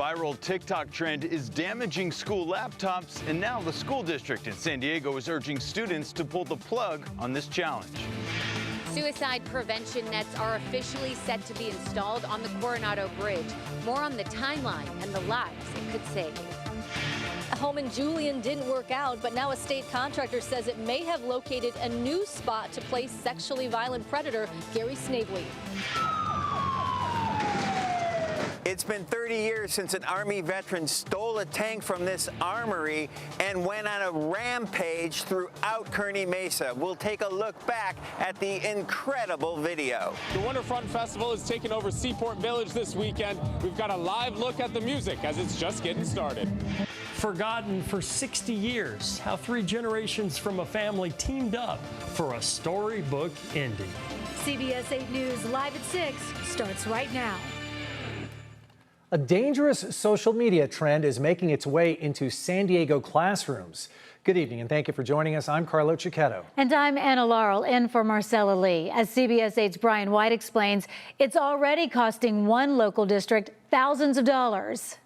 viral TikTok trend is damaging school laptops, and now the school district in San Diego is urging students to pull the plug on this challenge. Suicide prevention nets are officially set to be installed on the Coronado Bridge. More on the timeline and the lives it could save. A home in Julian didn't work out, but now a state contractor says it may have located a new spot to place sexually violent predator Gary Snavely. It's been 30 years since an Army veteran stole a tank from this armory and went on a rampage throughout Kearny Mesa. We'll take a look back at the incredible video. The Winterfront Festival is taking over Seaport Village this weekend. We've got a live look at the music as it's just getting started. Forgotten for 60 years, how 3 generations from a family teamed up for a storybook ending. CBS 8 News Live at 6 starts right now. A dangerous social media trend is making its way into San Diego classrooms. Good evening and thank you for joining us. I'm Carlo Cicchetto. And I'm Anna Laurel, in for Marcella Lee. As CBS 8's Brian White explains, it's already costing one local district thousands of dollars.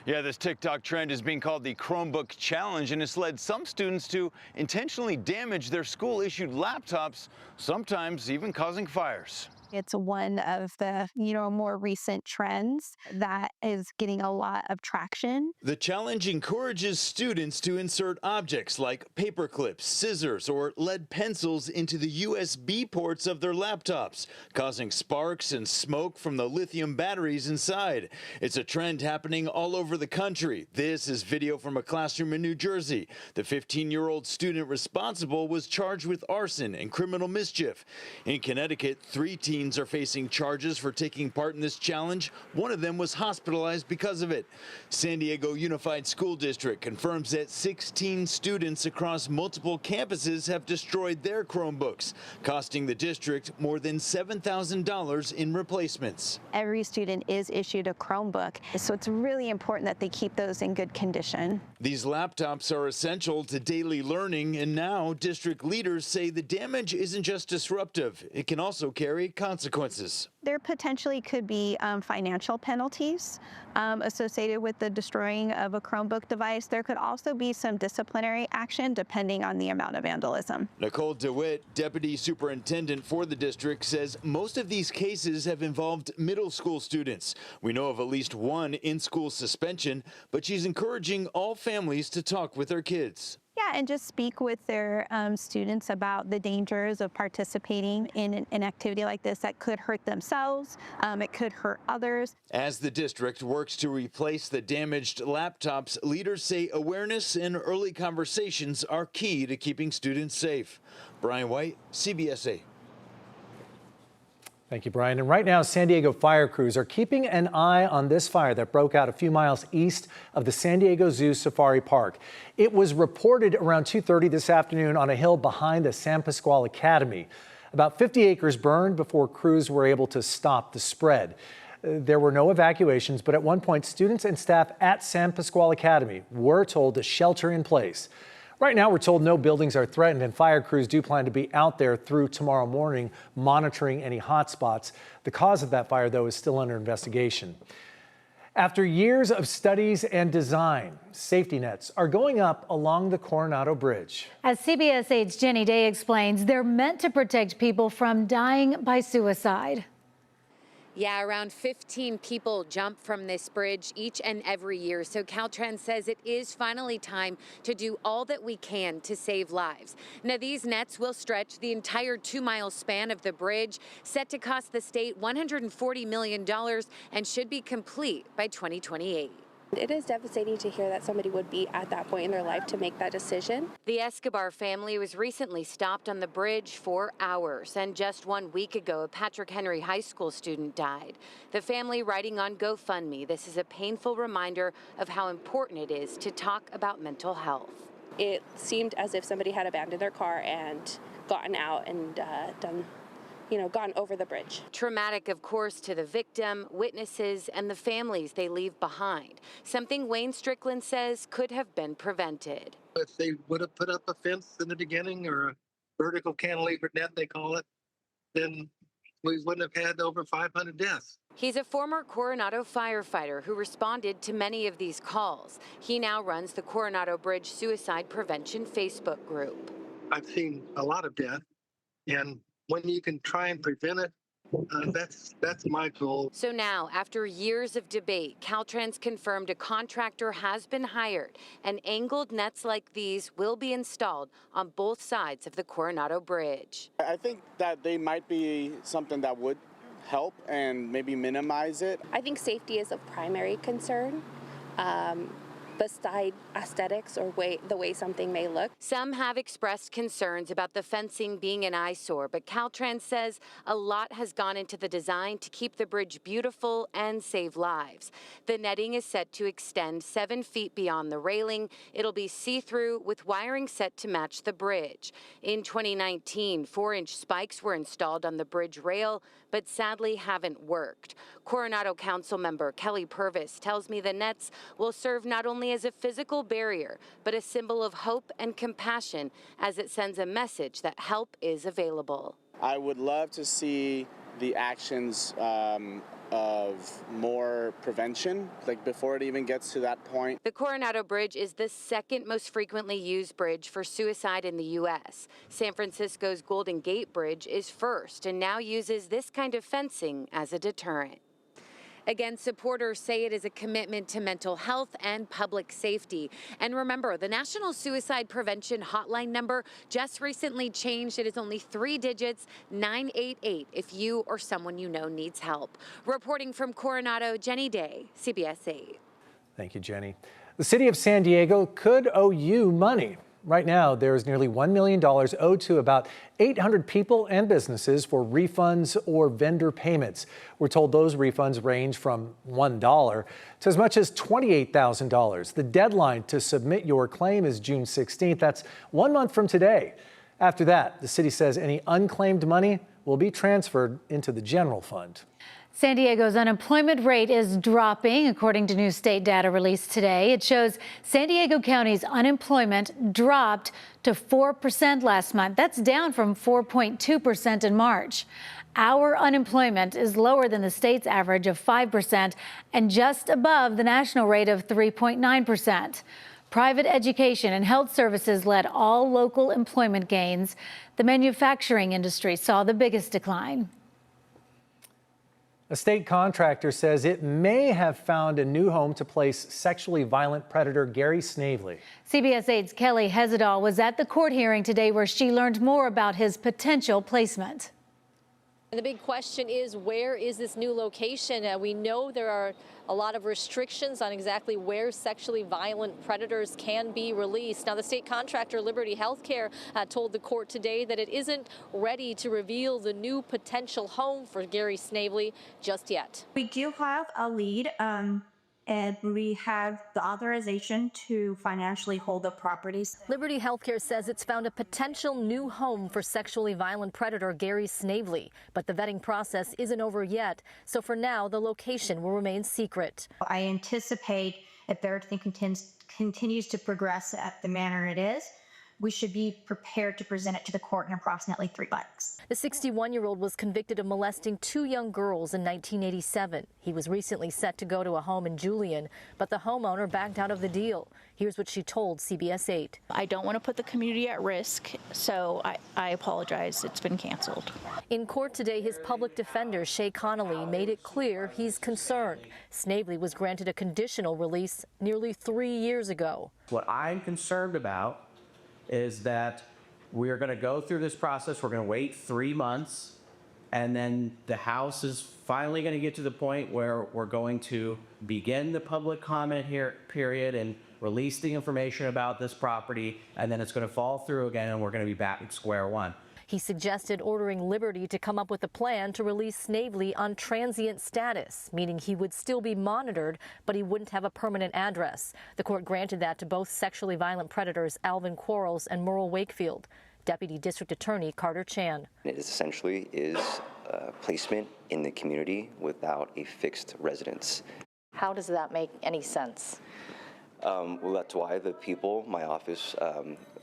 Yeah, this TikTok trend is being called the Chromebook Challenge, and it's led some students to intentionally damage their school-issued laptops, sometimes even causing fires. It's one of the, more recent trends that is getting a lot of traction. The challenge encourages students to insert objects like paper clips, scissors, or lead pencils into the USB ports of their laptops, causing sparks and smoke from the lithium batteries inside. It's a trend happening all over the country. This is video from a classroom in New Jersey. The 15-year-old student responsible was charged with arson and criminal mischief. In Connecticut, 3 teens are facing charges for taking part in this challenge. One of them was hospitalized because of it. San Diego Unified School District confirms that 16 students across multiple campuses have destroyed their Chromebooks, costing the district more than $7,000 in replacements. Every student is issued a Chromebook, so it's really important that they keep those in good condition. These laptops are essential to daily learning, and now district leaders say the damage isn't just disruptive, it can also carry consequences. There potentially could be financial penalties associated with the destroying of a Chromebook device. There could also be some disciplinary action depending on the amount of vandalism. Nicole DeWitt, deputy superintendent for the district, says most of these cases have involved middle school students. We know of at least one in-school suspension, but she's encouraging all families to talk with their kids. Yeah, and just speak with their students about the dangers of participating in an activity like this that could hurt themselves, it could hurt others. As the district works to replace the damaged laptops, leaders say awareness and early conversations are key to keeping students safe. Brian White, CBS 8. Thank you, Brian. And right now, San Diego fire crews are keeping an eye on this fire that broke out a few miles east of the San Diego Zoo Safari Park. It was reported around 2:30 this afternoon on a hill behind the San Pasqual Academy. About 50 acres burned before crews were able to stop the spread. There were no evacuations, but at one point, students and staff at San Pasqual Academy were told to shelter in place. Right now, we're told no buildings are threatened, and fire crews do plan to be out there through tomorrow morning monitoring any hot spots. The cause of that fire, though, is still under investigation. After years of studies and design, safety nets are going up along the Coronado Bridge. As CBS 8's Jenny Day explains, they're meant to protect people from dying by suicide. Yeah, around 15 people jump from this bridge each and every year. So Caltrans says it is finally time to do all that we can to save lives. Now, these nets will stretch the entire 2-mile span of the bridge, set to cost the state $140 million and should be complete by 2028. It is devastating to hear that somebody would be at that point in their life to make that decision. The Escobar family was recently stopped on the bridge for hours, and just 1 week ago, a Patrick Henry High School student died. The family writing on GoFundMe, this is a painful reminder of how important it is to talk about mental health. It seemed as if somebody had abandoned their car and gotten out and gone over the bridge. Traumatic, of course, to the victim, witnesses, and the families they leave behind. Something Wayne Strickland says could have been prevented. If they would have put up a fence in the beginning, or a vertical cantilever net, they call it, then we wouldn't have had over 500 deaths. He's a former Coronado firefighter who responded to many of these calls. He now runs the Coronado Bridge Suicide Prevention Facebook group. I've seen a lot of death, and when you can try and prevent it, that's my goal. So now, after years of debate, Caltrans confirmed a contractor has been hired, and angled nets like these will be installed on both sides of the Coronado Bridge. I think that they might be something that would help and maybe minimize it. I think safety is of primary concern. Beside aesthetics or the way something may look. Some have expressed concerns about the fencing being an eyesore, but Caltrans says a lot has gone into the design to keep the bridge beautiful and save lives. The netting is set to extend 7 feet beyond the railing. It'll be see-through with wiring set to match the bridge. In 2019, 4-inch spikes were installed on the bridge rail, but sadly haven't worked. Coronado Council member Kelly Purvis tells me the nets will serve not only as a physical barrier, but a symbol of hope and compassion as it sends a message that help is available. I would love to see the actions of more prevention, like before it even gets to that point. The Coronado Bridge is the second most frequently used bridge for suicide in the U.S. San Francisco's Golden Gate Bridge is first and now uses this kind of fencing as a deterrent. Again, supporters say it is a commitment to mental health and public safety. And remember, the National Suicide Prevention Hotline number just recently changed. It is only 3 digits, 988, if you or someone you know needs help. Reporting from Coronado, Jenny Day, CBS 8. Thank you, Jenny. The city of San Diego could owe you money. Right now, there is nearly $1 million owed to about 800 people and businesses for refunds or vendor payments. We're told those refunds range from $1 to as much as $28,000. The deadline to submit your claim is June 16th. That's 1 month from today. After that, the city says any unclaimed money will be transferred into the general fund. San Diego's unemployment rate is dropping, according to new state data released today. It shows San Diego County's unemployment dropped to 4% last month. That's down from 4.2% in March. Our unemployment is lower than the state's average of 5% and just above the national rate of 3.9%. Private education and health services led all local employment gains. The manufacturing industry saw the biggest decline. A state contractor says it may have found a new home to place sexually violent predator Gary Snavely. CBS 8's Kelly Hezedal was at the court hearing today where she learned more about his potential placement. And the big question is, where is this new location? We know there are a lot of restrictions on exactly where sexually violent predators can be released. Now, the state contractor Liberty Healthcare told the court today that it isn't ready to reveal the new potential home for Gary Snavely just yet. We do have a lead, and we have the authorization to financially hold the properties. Liberty Healthcare says it's found a potential new home for sexually violent predator Gary Snavely, but the vetting process isn't over yet. So for now, the location will remain secret. I anticipate if everything continues to progress at the manner it is, we should be prepared to present it to the court in approximately 3 months. The 61-year-old was convicted of molesting 2 young girls in 1987. He was recently set to go to a home in Julian, but the homeowner backed out of the deal. Here's what she told CBS 8. I don't want to put the community at risk, so I apologize. It's been canceled. In court today, his public defender, Shay Connolly, made it clear he's concerned. Snavely was granted a conditional release nearly 3 years ago. What I'm concerned about is that we're going to go through this process. We're going to wait 3 months, and then the House is finally going to get to the point where we're going to begin the public comment period and release the information about this property, and then it's going to fall through again, and we're going to be back at square one. He suggested ordering Liberty to come up with a plan to release Snavely on transient status, meaning he would still be monitored, but he wouldn't have a permanent address. The court granted that to both sexually violent predators Alvin Quarles and Merle Wakefield. Deputy District Attorney Carter Chan. It essentially is placement in the community without a fixed residence. How does that make any sense? Well, that's why the people, my office,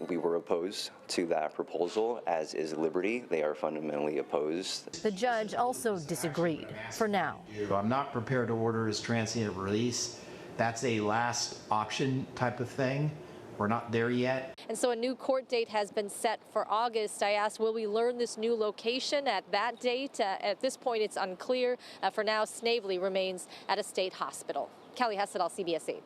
we were opposed to that proposal, as is Liberty. They are fundamentally opposed. The judge also disagreed for now. I'm not prepared to order his transient release. That's a last option type of thing. We're not there yet. And so a new court date has been set for August. I asked, will we learn this new location at that date? At this point, it's unclear. For now, Snavely remains at a state hospital. Kelly Hessedal, CBS 8.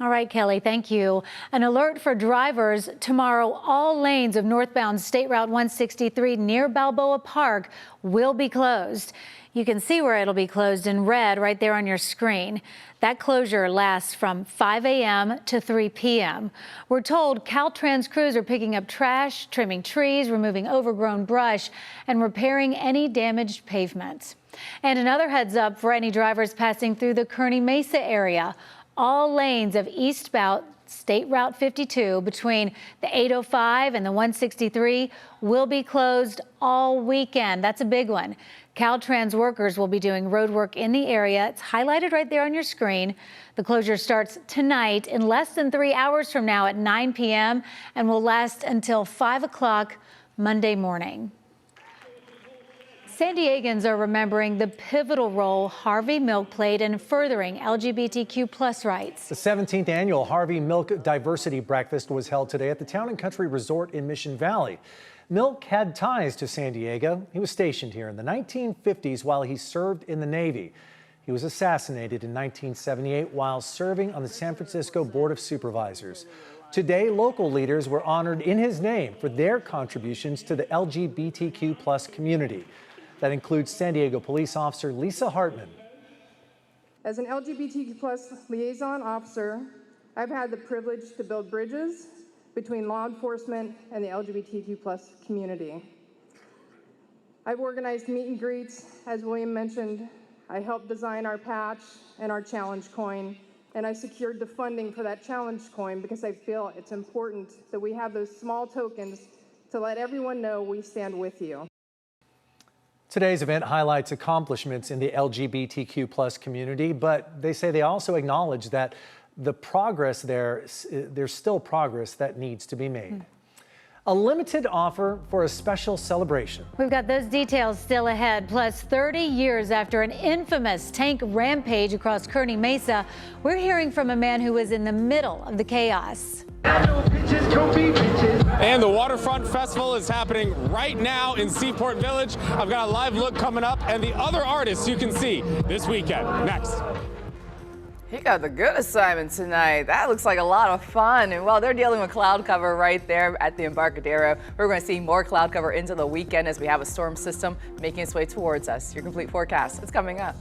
All right, Kelly, thank you. An alert for drivers. Tomorrow, all lanes of northbound State Route 163 near Balboa Park will be closed. You can see where it'll be closed in red right there on your screen. That closure lasts from 5 a.m. to 3 p.m. We're told Caltrans crews are picking up trash, trimming trees, removing overgrown brush, and repairing any damaged pavement. And another heads up for any drivers passing through the Kearney Mesa area. All lanes of eastbound State Route 52 between the 805 and the 163 will be closed all weekend. That's a big one. Caltrans workers will be doing road work in the area. It's highlighted right there on your screen. The closure starts tonight in less than 3 hours from now at 9 p.m. and will last until 5 o'clock Monday morning. San Diegans are remembering the pivotal role Harvey Milk played in furthering LGBTQ+ rights. The 17th annual Harvey Milk Diversity Breakfast was held today at the Town and Country Resort in Mission Valley. Milk had ties to San Diego. He was stationed here in the 1950s while he served in the Navy. He was assassinated in 1978 while serving on the San Francisco Board of Supervisors. Today, local leaders were honored in his name for their contributions to the LGBTQ+ community. That includes San Diego police officer Lisa Hartman. As an LGBTQ+ liaison officer, I've had the privilege to build bridges between law enforcement and the LGBTQ+ community. I've organized meet and greets, as William mentioned. I helped design our patch and our challenge coin, and I secured the funding for that challenge coin because I feel it's important that we have those small tokens to let everyone know we stand with you. Today's event highlights accomplishments in the LGBTQ+ community, but they say they also acknowledge that the progress there's still progress that needs to be made. A limited offer for a special celebration. We've got those details still ahead. Plus, 30 years after an infamous tank rampage across Kearney Mesa, we're hearing from a man who was in the middle of the chaos. And the Waterfront Festival is happening right now in Seaport Village. I've got a live look coming up and the other artists you can see this weekend. Next. He got the good assignment tonight. That looks like a lot of fun. And well, they're dealing with cloud cover right there at the Embarcadero. We're going to see more cloud cover into the weekend as we have a storm system making its way towards us. Your complete forecast is coming up.